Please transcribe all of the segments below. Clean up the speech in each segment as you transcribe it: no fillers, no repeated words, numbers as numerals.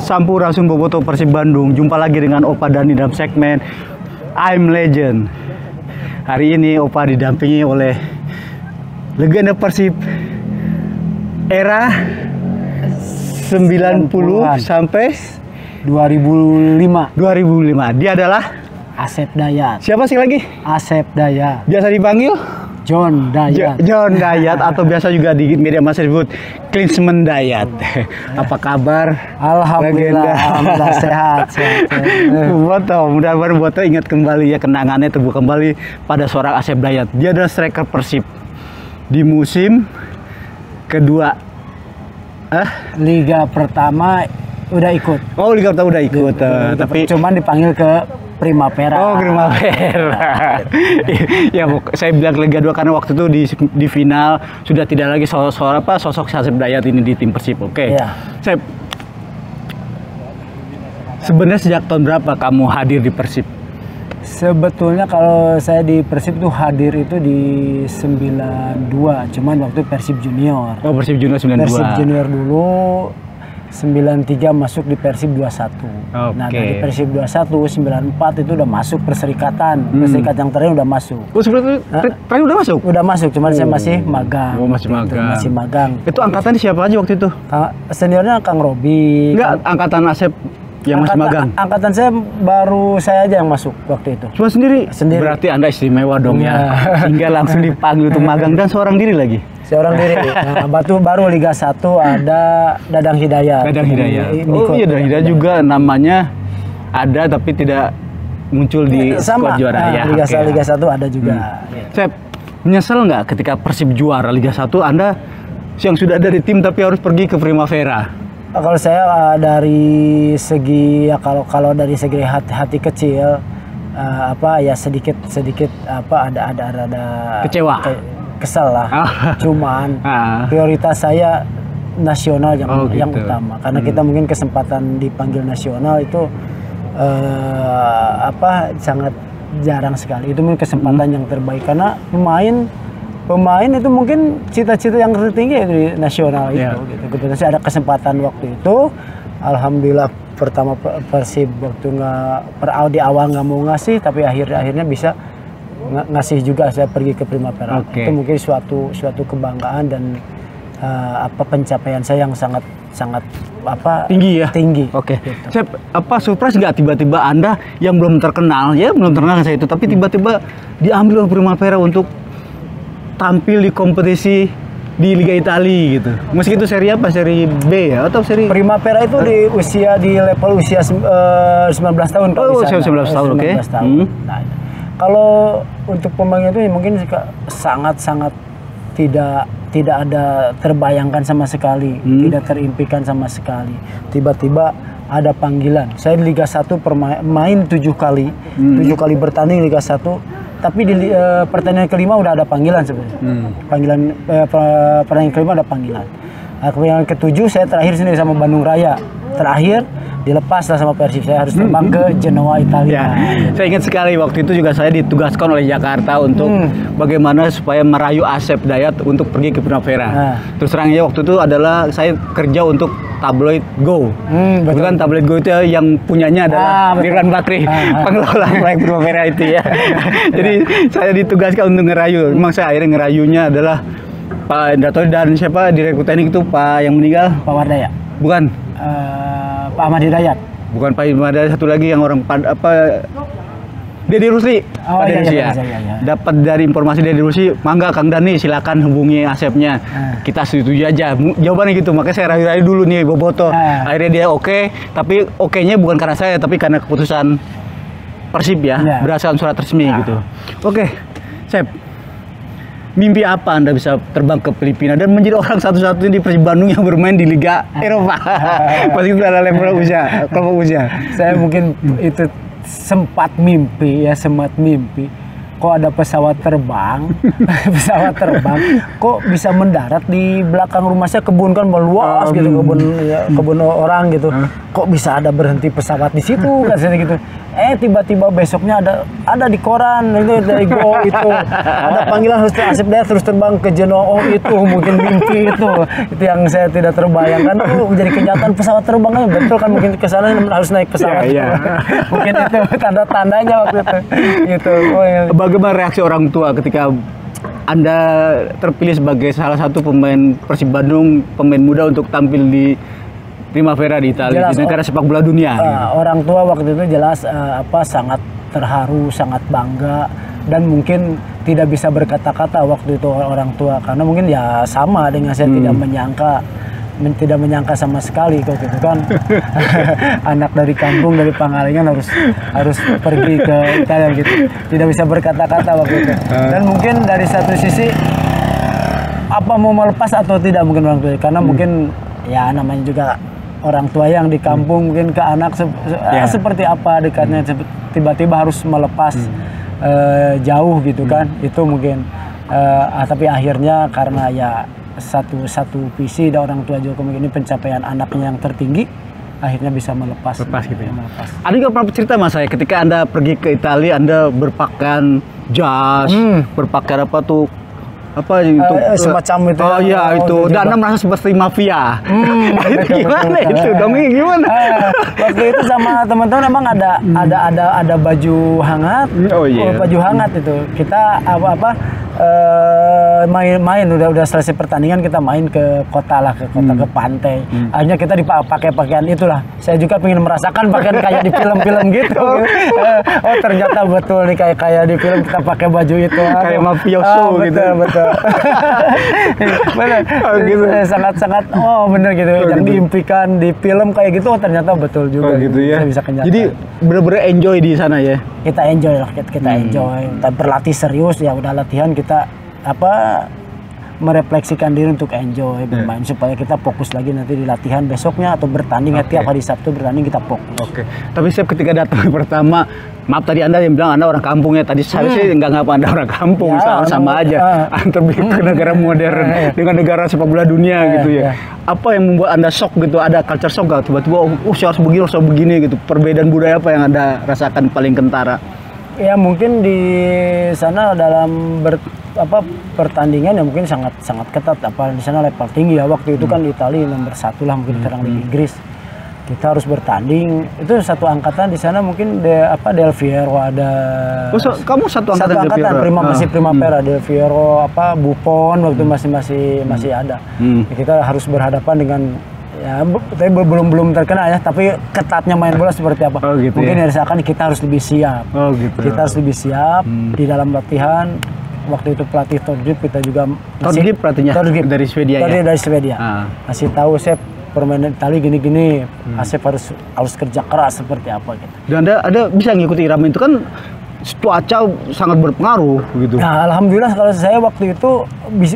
Sampurasun Boboto Persib Bandung. Jumpa lagi dengan Opa Dani dalam segmen I'm Legend. Hari ini Opa didampingi oleh legenda Persib era 90 sampai 2005. Dia adalah Asep Dayat. siapa sih lagi? Asep Dayat. Biasa dipanggil John Dayat. John Dayat atau biasa juga di media massa disebut Klinsmann Dayat. Apa kabar? Alhamdulillah, alhamdulillah sehat. Boto, mudah-mudahan Boto ingat kembali ya, kenangannya terbuka kembali pada seorang Asep Dayat. Dia adalah striker Persib di musim kedua. Liga pertama udah ikut. Oh, Liga pertama udah ikut, tapi cuman dipanggil ke Primavera. Oh, Primavera. Ya, saya bilang Liga 2 karena waktu itu di final sudah tidak lagi sosok Asep Dayat ini di tim Persib. Oke. Iya. Saya sebenarnya sejak tahun berapa kamu hadir di Persib? Sebetulnya kalau saya di Persib tuh hadir itu di 92, cuman waktu Persib Junior. Oh, Persib Junior 92. Persib Junior dulu 93 masuk di Persib 21. Nah, dari Persib 21 94 itu udah masuk perserikatan. Perserikatan yang terakhir udah masuk. Oh, sebelum terakhir udah masuk? Udah masuk, cuman saya masih magang. Oh, masih magang. Masih magang. Itu angkatan siapa aja waktu itu? Seniornya Kang Robi. Enggak, angkatan Asep yang masih magang. Angkatan saya aja yang masuk waktu itu. Cuma sendiri? Sendiri. Berarti Anda istimewa dong ya. Hingga langsung dipanggil untuk magang dan seorang diri lagi. Seorang diri. Nah, baru Liga 1 ada Dadang Hidayat. Dadang Hidayat. Oh iya, Dadang Hidayat juga namanya ada tapi tidak muncul di skuad juara ya. Liga 1 ada juga. Saya menyesal nggak ketika Persib juara Liga 1 Anda yang sudah ada di tim tapi harus pergi ke Primavera? Kalau saya dari segi ya kalau dari segi hati kecil ya sedikit ada kecewa. Kesel lah. Cuman prioritas saya nasional yang utama karena kita mungkin kesempatan dipanggil nasional itu sangat jarang sekali. Itu mungkin kesempatan yang terbaik karena pemain itu mungkin cita-cita yang tertinggi di nasional itu. Gitu. Kebetulan saya ada kesempatan waktu itu. Alhamdulillah pertama Persib waktu di awal nggak mau ngasih, tapi akhirnya bisa ngasih juga, saya pergi ke Primavera. Itu mungkin suatu kebanggaan dan pencapaian saya yang sangat tinggi ya. Tinggi. Oke. Gitu. Saya surprise nggak tiba-tiba Anda yang belum terkenal saya itu, tapi tiba-tiba diambil oleh Primavera untuk tampil di kompetisi di Liga Italia gitu. Meski itu seri apa? Seri B ya atau seri Primavera itu di level usia 19 tahun. Oh, usia 19 tahun, oke. Nah, kalau untuk pemain itu mungkin sangat tidak ada terbayangkan sama sekali, tidak terimpikan sama sekali. Tiba-tiba ada panggilan. Saya di Liga 1 main 7 kali kali bertanding Liga 1. Tapi di pertandingan kelima udah ada panggilan sebenarnya. Pertandingan kelima ada panggilan. Pertandingan ketujuh saya terakhir sini sama Bandung Raya. Terakhir dilepas lah sama Persib, saya harus terbang ke Genoa Italia. Saya ingat sekali waktu itu juga saya ditugaskan oleh Jakarta untuk bagaimana supaya merayu Asep Dayat untuk pergi ke Primavera. Terus terangnya waktu itu adalah saya kerja untuk tabloid Go. Bukan tabloid Go itu yang punyanya adalah Mirwan Bakri, pengelola proyek Primavera itu ya. Jadi saya ditugaskan untuk ngerayu. Memang saya akhirnya ngerayunya adalah Pak Dato dan siapa direktur teknik itu Pak yang meninggal? Pak Wardaya. Bukan. Pak Ahmad Hidayat. Bukan Pak Ahmad Hidayat, satu lagi yang orang Deddy Rusli. Iya. Dapat dari informasi Deddy Rusli, mangga Kang Dani silakan hubungi Asepnya. Kita setuju aja. Jawabannya gitu. Makanya saya rayu-rayu dulu nih Boboto. Akhirnya dia oke, tapi oke-nya bukan karena saya tapi karena keputusan Persib ya. Berdasarkan surat resmi gitu. Oke. Sep. Mimpi apa Anda bisa terbang ke Filipina dan menjadi orang satu-satunya di Persib Bandung yang bermain di Liga Eropa? Pasti itu adalah level usia, kelompok usia. Saya mungkin itu sempat mimpi. Kok ada pesawat terbang, kok bisa mendarat di belakang rumah saya, kebun kan meluas gitu, kebun orang gitu. Kok bisa ada berhenti pesawat di situ kan gitu. tiba-tiba besoknya ada di koran itu dari Go itu ada panggilan harus Asep Dayat terus terbang ke Genoa. Itu mungkin mimpi itu yang saya tidak terbayangkan. Jadi kenyataan pesawat terbangnya betul kan, mungkin ke sana harus naik pesawat. Mungkin itu tanda-tandanya waktu itu. Gitu. Bagaimana reaksi orang tua ketika Anda terpilih sebagai salah satu pemain Persib Bandung, pemain muda untuk tampil di Primavera di Italia, di negara sepak bola dunia? Orang tua waktu itu jelas sangat terharu, sangat bangga, dan mungkin tidak bisa berkata-kata waktu itu orang tua, karena mungkin ya sama dengan saya tidak menyangka sama sekali kok gitu kan. Anak dari kampung, dari Pangalengan harus pergi ke Italia gitu, tidak bisa berkata-kata waktu itu. Dan mungkin dari satu sisi apa mau melepas atau tidak mungkin orang tua, karena mungkin ya namanya juga orang tua yang di kampung, mungkin ke anak seperti apa dekatnya, tiba-tiba harus melepas jauh gitu kan. Itu mungkin tapi akhirnya karena ya satu visi dan orang tua juga mungkin ini pencapaian anaknya yang tertinggi, akhirnya bisa melepas gitu ya. Ada juga pernah cerita Mas saya ketika Anda pergi ke Italia, Anda berpakaian jas, berpakaian apa tuh, apa itu semacam itu. Oh iya itu, dan Anda merasa seperti mafia. Gimana itu dong, gimana? Waktu itu sama teman-teman emang ada baju hangat. Baju hangat itu kita main udah selesai pertandingan, kita main ke kota ke pantai. Akhirnya kita dipakai pakaian itulah. Saya juga pengen merasakan pakaian kayak di film-film gitu. Oh ternyata betul nih kayak di film, kita pakai baju itu. Kayak mafioso gitu. Betul. Bener. Gitu. Sangat bener gitu. Yang diimpikan di film kayak gitu, ternyata betul juga. Gitu ya. Bisa kenyataan. Jadi bener-bener enjoy di sana ya. Kita enjoy lah, kita enjoy. Kita berlatih serius ya, udah latihan kita merefleksikan diri untuk enjoy bermain supaya kita fokus lagi nanti di latihan besoknya atau bertanding. Tiap hari Sabtu bertanding kita fokus. Tapi saya ketika datang pertama, maaf tadi Anda yang bilang Anda orang kampung ya, tadi saya sih nggak ngapa Anda orang kampung, sama aja antar ke negara modern dengan negara sepak bola dunia gitu ya. Apa yang membuat Anda shock gitu, ada culture shock gak tiba-tiba saya harus begini gitu, perbedaan budaya apa yang Anda rasakan paling kentara? Ya mungkin di sana dalam pertandingan ya mungkin sangat ketat, di sana level tinggi ya. Waktu itu kan di Italia nomor 1 lah mungkin, sekarang di Inggris kita harus bertanding itu satu angkatan. Di sana mungkin Del Piero ada. Kamu satu angkatan masih Primavera. Del Piero Buffon waktu masih ada. Kita harus berhadapan dengan ya, tapi belum terkena ya, tapi ketatnya main bola seperti apa. Mungkin dirasakan kita harus lebih siap. Kita harus lebih siap di dalam latihan. Waktu itu pelatih Tordip kita juga pelatihnya dari Swedia ya. Dari Swedia. Masih tahu Sep, permainan Italia gini-gini. Asep harus kerja keras seperti apa gitu. Dan Anda bisa ngikuti irama itu kan, cuaca sangat berpengaruh gitu. Nah, alhamdulillah kalau saya waktu itu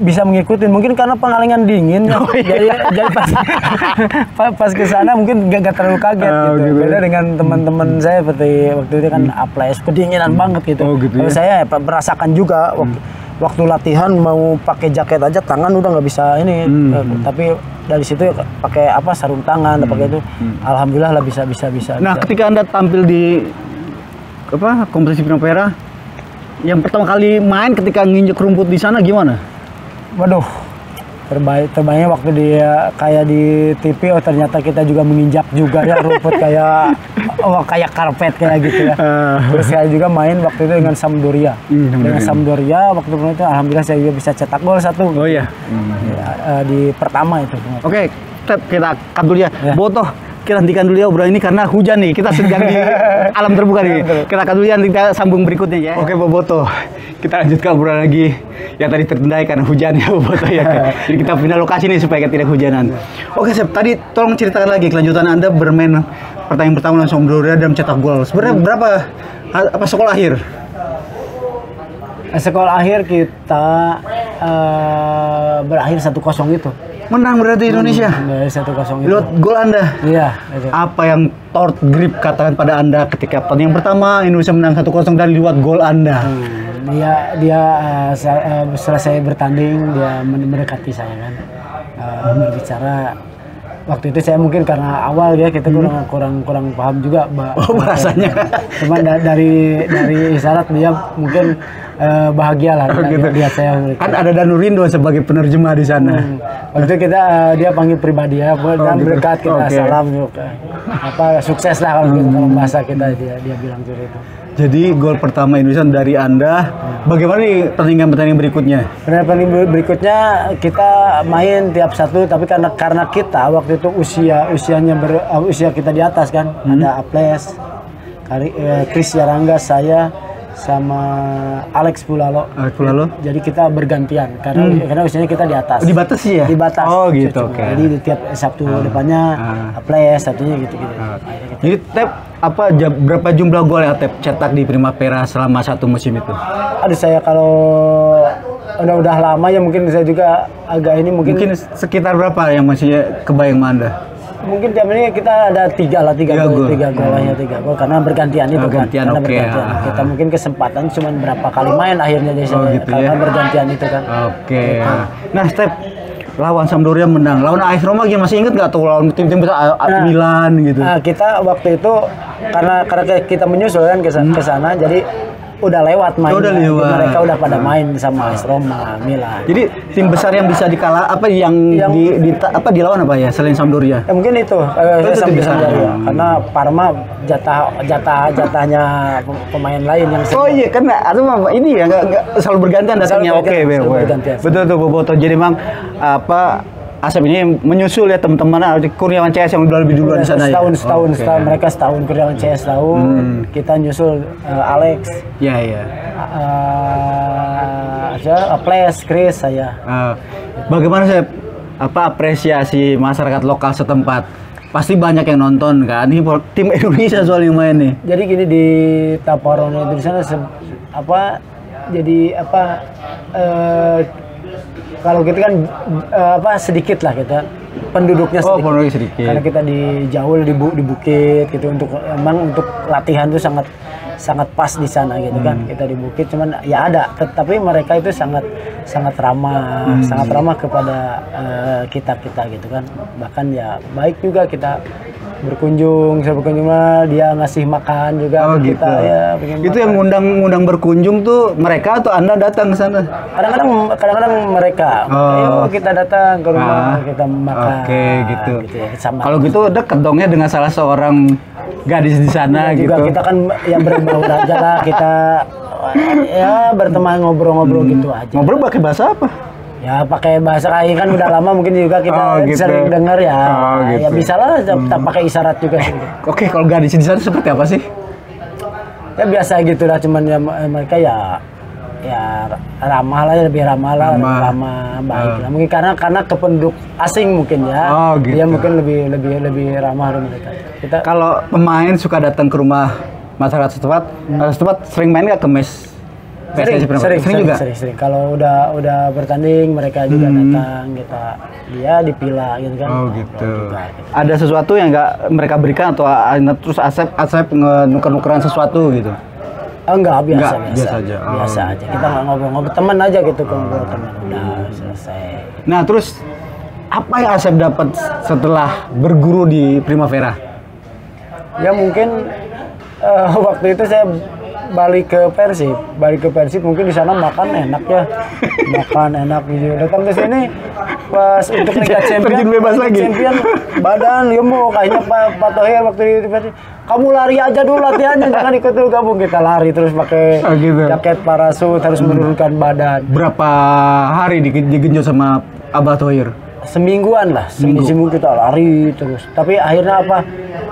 bisa mengikuti. Mungkin karena Pangalengan dingin ya. Jadi pas ke sana mungkin gak terlalu kaget gitu. Beda dengan teman-teman saya seperti waktu itu kan Aples kedinginan banget gitu. Kalau saya merasakan juga waktu latihan mau pakai jaket aja tangan udah nggak bisa ini. Tapi dari situ pakai sarung tangan, pakai itu. Alhamdulillah lah bisa. Nah, ketika Anda tampil di kompetisi Primavera, yang pertama kali main ketika nginjek rumput di sana gimana? Waduh, terbaiknya waktu dia kayak di TV, ternyata kita juga menginjak juga ya rumput kayak karpet kayak gitu ya. Terus saya juga main waktu itu dengan Sampdoria. Dengan Sampdoria waktu itu alhamdulillah saya juga bisa cetak gol 1. Oh iya. Di pertama itu. Oke, kita cut dulu ya. Botoh, kita hentikan dulu ya obrolan ini karena hujan nih. Kita sedang di alam terbuka nih. Kita cut dulu ya, nanti kita sambung berikutnya ya. Oke, Boboto. Kita lanjutkan obrolan lagi. Yang tadi tertunda karena hujan ya, Boboto ya. Jadi kita pindah lokasi nih supaya tidak hujanan. Oke, Sep, tadi tolong ceritakan lagi kelanjutan Anda bermain pertandingan pertama langsung Sampdoria dan mencetak gol. Sebenarnya berapa sekolah akhir? Sekolah akhir kita berakhir 1-0 itu. Menang berarti Indonesia. 1-0 itu. Lihat gol Anda. Iya. Itu. Apa yang Thord Grip katakan pada Anda ketika pertandingan pertama Indonesia menang 1-0 dan lihat gol Anda? Dia selesai bertanding dia mendekati saya kan, berbicara waktu itu saya mungkin karena awal ya kita kurang paham juga bahasanya. Cuman dari isyarat dia mungkin bahagia lah gitu. Lihat saya. Kan ada Danurindo sebagai penerjemah di sana. Waktu itu kita dia panggil pribadi ya, dan gitu. berdekat kita salam juga. Sukses lah kalau gitu, kalau bahasa kita dia bilang seperti itu. Jadi gol pertama Indonesia dari Anda. Bagaimana nih pertandingan berikutnya? Pertandingan berikutnya kita main tiap satu, tapi karena kita waktu itu usia kita di atas kan, ada Aples, Chris Yarangga, saya sama Alex Pulalo. Jadi kita bergantian karena usianya kita di atas. Dibatasi ya? Dibatas. Oh gitu. Oke. Jadi di tiap Sabtu depannya Aples, satunya gitu. Jadi Tep berapa jumlah gol yang Tep cetak di Primavera selama satu musim itu? Aduh, saya kalau udah lama ya mungkin saya juga agak ini mungkin sekitar berapa yang masih kebayang Anda? Mungkin tiap ini kita ada tiga gol karena bergantian itu bergantian, kan. Kita mungkin kesempatan cuma berapa kali main akhirnya gitu karena bergantian itu kan. Oke. Nah, Step, lawan Sampdoria menang. Lawan AS Roma masih ingat nggak tuh lawan tim-tim besar Milan gitu? Nah, kita waktu itu karena kita menyusul kan ke sana, jadi udah lewat main. Mereka udah pada main sama AS Roma, Milan. Jadi tim besar yang bisa dikalah dilawan apa ya selain Sampdoria? Ya mungkin itu tim besar. Karena Parma jatahnya pemain lain yang iya kan ini ya nggak selalu bergantian datangnya. Betul tuh Boboto. Jadi memang Asep ini menyusul ya teman-teman Kurniawan CS yang udah lebih duluan di sana setahun mereka setahun Kurniawan CS tahun kita nyusul Alex Aples, Chris saya. Bagaimana saya apresiasi masyarakat lokal setempat? Pasti banyak yang nonton kan, ini tim Indonesia soal yang main nih. Jadi gini di Taparone di sana kalau gitu kan sedikit lah kita penduduknya sedikit. Karena kita jauh di bukit gitu untuk latihan tuh sangat pas di sana gitu kan. Kita di bukit cuman ya ada, tapi mereka itu sangat ramah kepada kita gitu kan. Bahkan ya baik juga kita berkunjung dia ngasih makan juga kita ya. Itu yang ngundang berkunjung tuh mereka atau Anda datang ke sana? Kadang-kadang mereka. Ayo kita datang ke rumah kita makan. Gitu ya. Kalau gitu dekat dongnya dengan salah seorang gadis di sana gitu. Juga kita kan yang berbaur aja lah, kita ya berteman ngobrol-ngobrol gitu aja. Ngobrol pakai bahasa apa? Ya pakai bahasa kan udah lama mungkin juga kita sering dengar ya. Ya bisa lah kita pakai isyarat juga sih. Oke, kalau gadis di sana seperti apa sih? Ya biasa gitulah, cuman ya mereka ya ramah lah, lebih ramah baik lah. Mungkin karena ke penduduk asing mungkin ya. Dia mungkin lebih ramah dari mereka. Kalau pemain suka datang ke rumah masyarakat setempat sering main nggak ke mes? Sering. Kalau udah bertanding mereka juga datang, dia dipila gitu kan. Gitu. Ada sesuatu yang nggak mereka berikan atau terus Asep nuker-nukeran sesuatu gitu? Enggak, biasa aja. Kita nggak ngobrol teman aja gitu, ngobrol teman udah selesai. Nah terus apa yang Asep dapat setelah berguru di Primavera? Ya mungkin waktu itu saya balik ke Persib mungkin di sana makan enak gitu. Datang ke sini pas untuk Liga Champion badan gemuk kayaknya Pak Thohir waktu di Persib. Kamu lari aja dulu latihannya, jangan ikut dulu gabung. Kita lari terus pakai jaket parasut, harus menurunkan badan. Berapa hari digenjot sama Abah Thohir? Semingguan lah, seminggu kita lari terus. Tapi akhirnya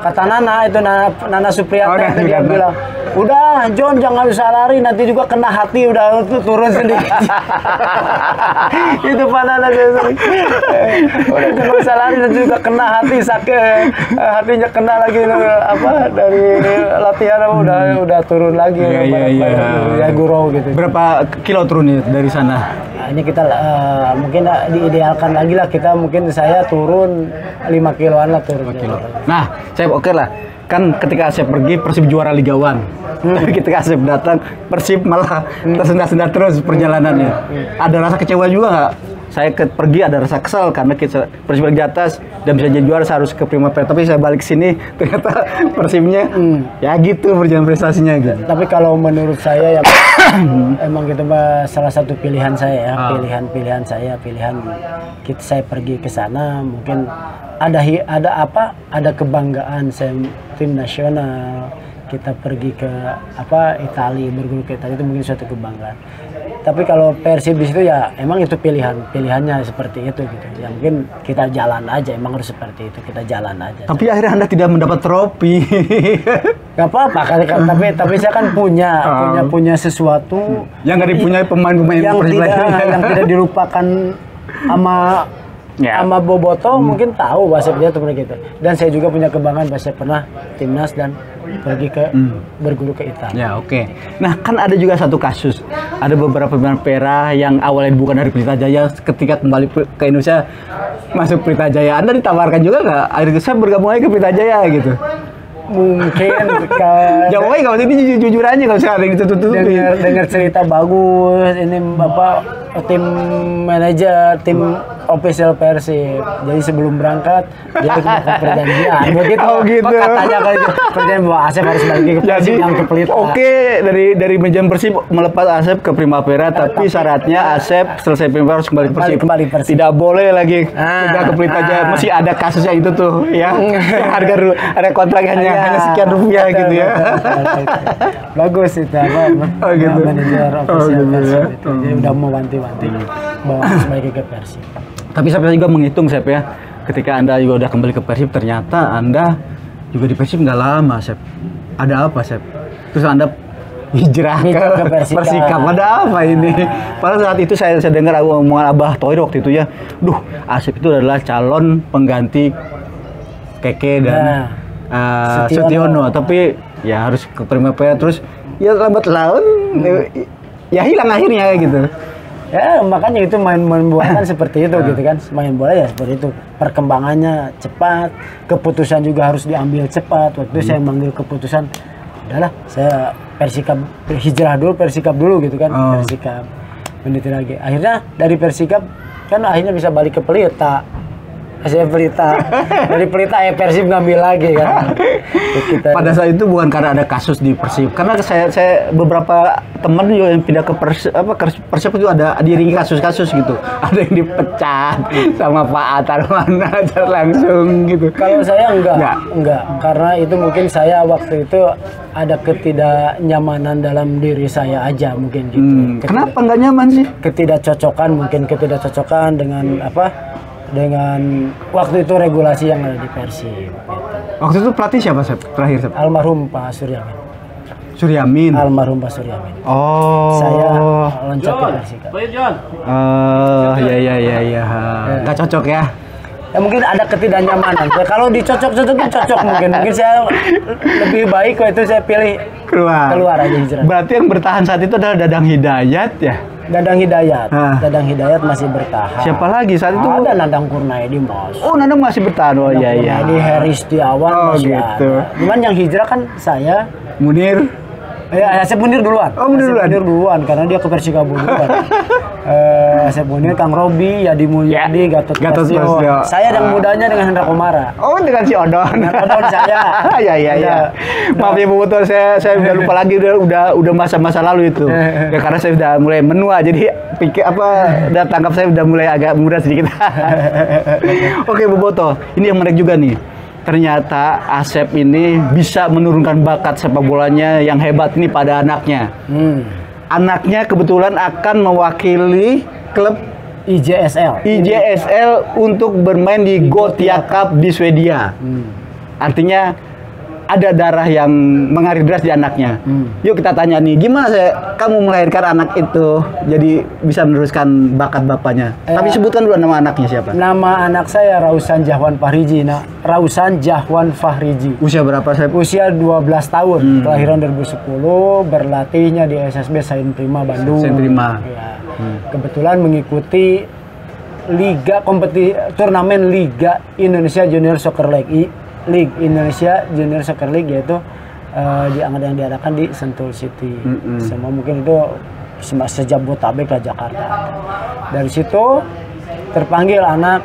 kata Nana Supriyatna dia bilang, udah John jangan usah lari, nanti juga kena hati, udah turun sedikit. Itu Pak Nana udah jangan usah lari, nanti juga kena hati, sakit hatinya kena lagi dari latihan udah turun lagi. Ya gurau gitu. Berapa kilo turun dari sana? Ini kita mungkin diidealkan lagi lah, saya turun 5 kiloan lah turun. 5 kilo. Nah, saya oke lah. Kan ketika Asep pergi Persib juara Liga 1. Tapi ketika Asep datang Persib malah tersendat-sendat terus perjalanannya. Ada rasa kecewa juga nggak saya pergi ada rasa kesal karena kita Persib lagi di atas dan bisa jadi juara seharus ke Primavera. Tapi saya balik sini ternyata Persibnya ya gitu berjalan prestasinya gitu. Tapi kalau menurut saya ya emang gitu Mbak, salah satu pilihan saya ya, pilihan saya pergi ke sana mungkin ada kebanggaan saya tim nasional, kita pergi ke Italia, berguru ke Italia itu mungkin suatu kebanggaan. Tapi kalau Persib di situ ya emang itu pilihannya seperti itu gitu. Ya mungkin kita jalan aja, emang harus seperti itu, kita jalan aja. Tapi akhirnya Anda tidak mendapat trofi. Gak apa-apa tapi saya kan punya sesuatu yang nggak dipunyai pemain-pemain yang tidak dilupakan sama Boboto. Mungkin tahu Wasep dia teman gitu. Dan saya juga punya kebanggaan Wasep pernah timnas dan pergi ke berguru ke Italia. Ya oke. Nah kan ada juga satu kasus, ada beberapa pemain Pera yang awalnya bukan dari Pelita Jaya, ketika kembali ke Indonesia masuk Pelita Jaya. Anda ditawarkan juga nggak? Akhirnya saya bergabung aja ke Pelita Jaya gitu. Mungkin jawabnya kalau ini jujur aja, kalau sekarang ditutup-tutupin. Dengar cerita bagus, ini tim manajer, tim official Persib. Jadi sebelum berangkat dia ikut perjanjian. Begitu. Oh gitu. Katanya kalau itu perjanjian bahwa Asep harus balik ke Persib yang ke Pelita. Oke, dari manajemen Persib melepas Asep ke Primavera, tapi syaratnya Asep selesai Primavera harus kembali ke Persib. Tidak boleh lagi pindah ke Pelita Jaya. Masih ada kasusnya itu tuh ya. Harga ada kontraknya hanya sekian rupiah gitu ya. Bagus itu gitu. Manajer official Persib itu. Jadi udah mewanti-wanti bahwa harus balik ke Persib. Tapi saya juga menghitung Sep ya, ketika Anda juga udah kembali ke Persib, ternyata Anda juga di Persib nggak lama Sep. Ada apa Sep? Terus Anda hijrah ke Persikap. Ada apa ini? Pada saat itu saya dengar omongan Abah Toir waktu itu ya, Asep itu adalah calon pengganti Keke dan Sutiono. Tapi ya harus ke Primavera, terus ya lambat laun ya hilang akhirnya gitu. Ya makanya itu main bola kan seperti itu gitu kan, main bola ya seperti itu, perkembangannya cepat, keputusan juga harus diambil cepat. Waktu itu saya mengambil keputusan, udahlah saya Persikap hijrah dulu, Persikap dulu gitu kan. Persikap menit lagi, akhirnya dari Persikap kan akhirnya bisa balik ke Pelita. Saya Pelita, dari Pelita Persib ngambil lagi kan. Pada saat itu bukan karena ada kasus di Persib, karena saya beberapa teman juga yang pindah ke Persib itu ada diiringi kasus-kasus gitu. Ada yang dipecat sama Pak Atar Manajer langsung gitu. Kalau saya enggak, karena itu mungkin saya waktu itu ada ketidaknyamanan dalam diri saya aja mungkin gitu. Kenapa nggak nyaman sih? Ketidakcocokan dengan dengan waktu itu regulasi yang ada di Persib gitu. Waktu itu pelatih siapa Sep? Terakhir Sep? Almarhum Pak Suryamin. Almarhum Pak Suryamin. Saya loncat ke Persikap. Ya. Nggak cocok ya? Ya mungkin ada ketidaknyamanan. Kalau dicocok-cocokin cocok mungkin saya lebih baik kalau itu saya pilih keluar aja hijrah. Berarti yang bertahan saat itu adalah Dadang Hidayat ya? Dadang Hidayat masih bertahan. Siapa lagi saat itu? Ada Nandang Kurnaedi Mas. Oh, Nandang masih bertahan. Oh iya. Kurnaedi, Heri Setiawan masih gitu. ada. Cuman yang hijrah kan saya, Munir. Ya, Asep Munir duluan. Munir duluan karena dia ke Persikabo duluan. Asep Munir, Kang Robi, Yadi Mulyadi, Gatot Prasetyo. Saya yang mudanya dengan Hendra Komara. Oh, dengan si Odon. Odon saya. Iya. Maaf ya Bu Betul, saya udah lupa lagi, udah masa-masa lalu itu. Ya karena saya udah mulai menua, jadi udah tangkap saya udah mulai agak muda sedikit. Oke Bu Boto, ini yang menarik juga nih. Ternyata Asep ini bisa menurunkan bakat sepak bolanya yang hebat ini pada anaknya. Anaknya kebetulan akan mewakili klub IJSL untuk bermain di Gothia Cup di Swedia. Artinya ada darah yang mengalir deras di anaknya. Yuk kita tanya nih, gimana kamu melahirkan anak itu jadi bisa meneruskan bakat bapaknya? Tapi sebutkan dulu nama anaknya siapa? Nama anak saya Rausan Jahwan Fahriji. Rausan Jahwan Fahriji. Usia berapa saya? Usia 12 tahun. Kelahiran 2010, berlatihnya di SSB Sain Prima Bandung. Sain Prima. Ya. Kebetulan mengikuti turnamen Liga Indonesia Junior Soccer League Indonesia Junior Soccer League, yaitu yang diadakan di Sentul City. Semua mungkin itu Sejabotabek lah, Jakarta. Dari situ terpanggil anak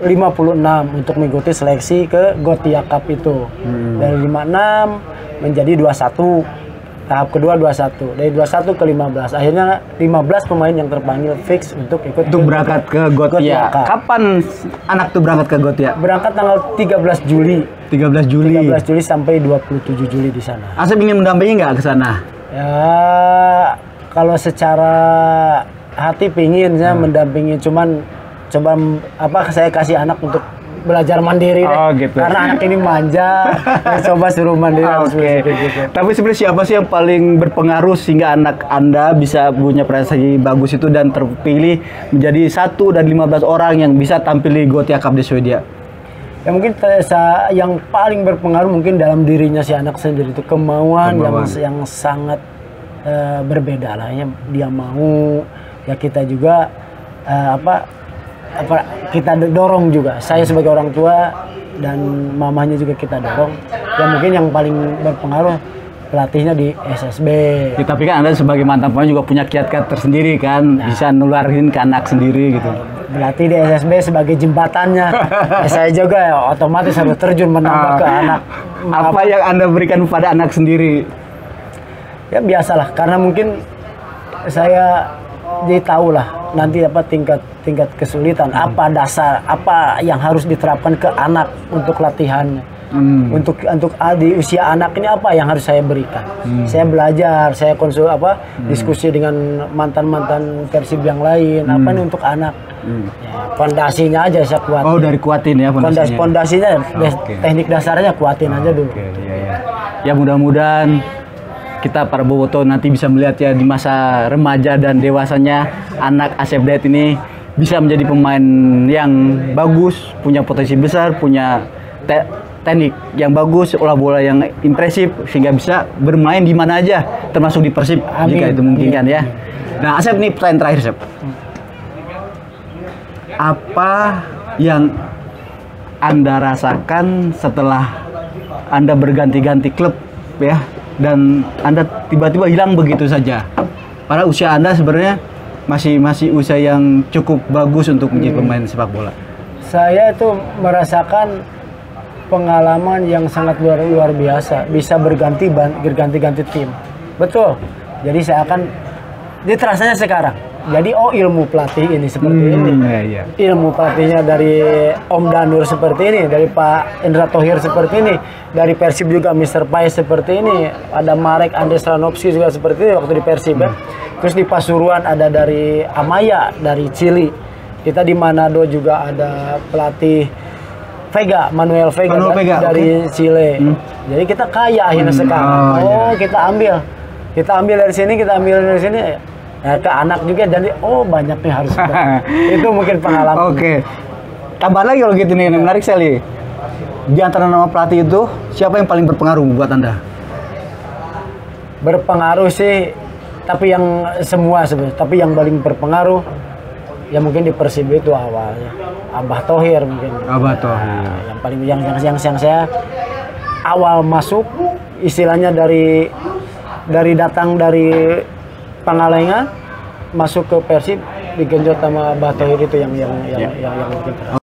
56 untuk mengikuti seleksi ke Gotia Cup itu. Dari 56 menjadi 21. Tahap kedua 21. Dari 21 ke 15. Akhirnya 15 pemain yang terpanggil fix untuk ikut berangkat ke Gotia. Kapan anak tuh berangkat ke Gotia? Berangkat tanggal 13 Juli. 13 Juli. 13 Juli sampai 27 Juli di sana. Asep ingin mendampingi nggak ke sana? Ya, kalau secara hati pingin saya mendampingi, cuman coba saya kasih anak untuk belajar mandiri deh. Gitu. Karena anak ini manja, coba suruh mandiri. Gitu. Tapi sebenarnya siapa sih yang paling berpengaruh sehingga anak Anda bisa punya prestasi bagus itu dan terpilih menjadi 1 dari 15 orang yang bisa tampil di Gotia Cup di Swedia? Ya mungkin yang paling berpengaruh mungkin dalam dirinya si anak sendiri itu kemauan. Yang sangat berbeda lah ya. Dia mau, ya kita juga kita dorong juga. Saya sebagai orang tua dan mamanya juga kita dorong. Ya mungkin yang paling berpengaruh pelatihnya di SSB. Ya, tapi kan Anda sebagai mantan pemain juga punya kiat-kiat tersendiri kan, bisa nularin ke anak sendiri gitu. Berarti di SSB sebagai jembatannya. Saya juga ya otomatis harus terjun menambah ke anak. Apa yang Anda berikan pada anak sendiri? Ya biasalah, karena mungkin saya jadi tahu lah nanti tingkat kesulitan, apa dasar, apa yang harus diterapkan ke anak untuk latihannya. Untuk di usia anak ini apa yang harus saya berikan. Saya belajar, saya diskusi dengan mantan-mantan Persib yang lain, apa nih untuk anak. Ya, fondasinya aja saya kuatin. Oh, dari kuatin ya fondasinya. Fondasinya teknik dasarnya kuatin aja dulu. Ya mudah-mudahan kita para boboto nanti bisa melihat ya di masa remaja dan dewasanya anak Asep Dayat ini bisa menjadi pemain yang bagus, punya potensi besar, punya teknik yang bagus, olah bola yang impresif sehingga bisa bermain di mana aja termasuk di Persib. Amin. Jika itu mungkin kan ya. Nah, Asep, nih pertanyaan terakhir, Asep. Apa yang Anda rasakan setelah Anda berganti-ganti klub ya? Dan Anda tiba-tiba hilang begitu saja. Padahal usia Anda sebenarnya masih usia yang cukup bagus untuk menjadi pemain sepak bola. Saya itu merasakan pengalaman yang sangat luar biasa, bisa berganti-ganti tim. Betul. Jadi saya akan terasanya sekarang. Jadi ilmu pelatih ini seperti ini. Iya. Ilmu pelatihnya dari Om Danur seperti ini, dari Pak Indra Thohir seperti ini, dari Persib juga Mr. Pai seperti ini, ada Marek Andres Ranovski juga seperti ini waktu di Persib ya. Terus di Pasuruan ada dari Amaya dari Chili. Kita di Manado juga ada pelatih Manuel Vega dari Chile. Jadi kita kaya akhirnya sekarang. Kita ambil dari sini, ya, ke anak juga, jadi banyak nih harus itu mungkin pengalaman. Oke. Tambah lagi kalau gitu nih, menarik sekali. Di antara nama pelatih itu, siapa yang paling berpengaruh buat Anda? Berpengaruh sih, tapi yang semua sebenarnya. Tapi yang paling berpengaruh, ya mungkin di Persib itu awalnya. Abah Thohir mungkin. Abah Thohir. Yang paling yang saya awal masuk, istilahnya dari datang dari Pangalengan masuk ke Persib digenjot sama Abah Thohir itu yang mungkin.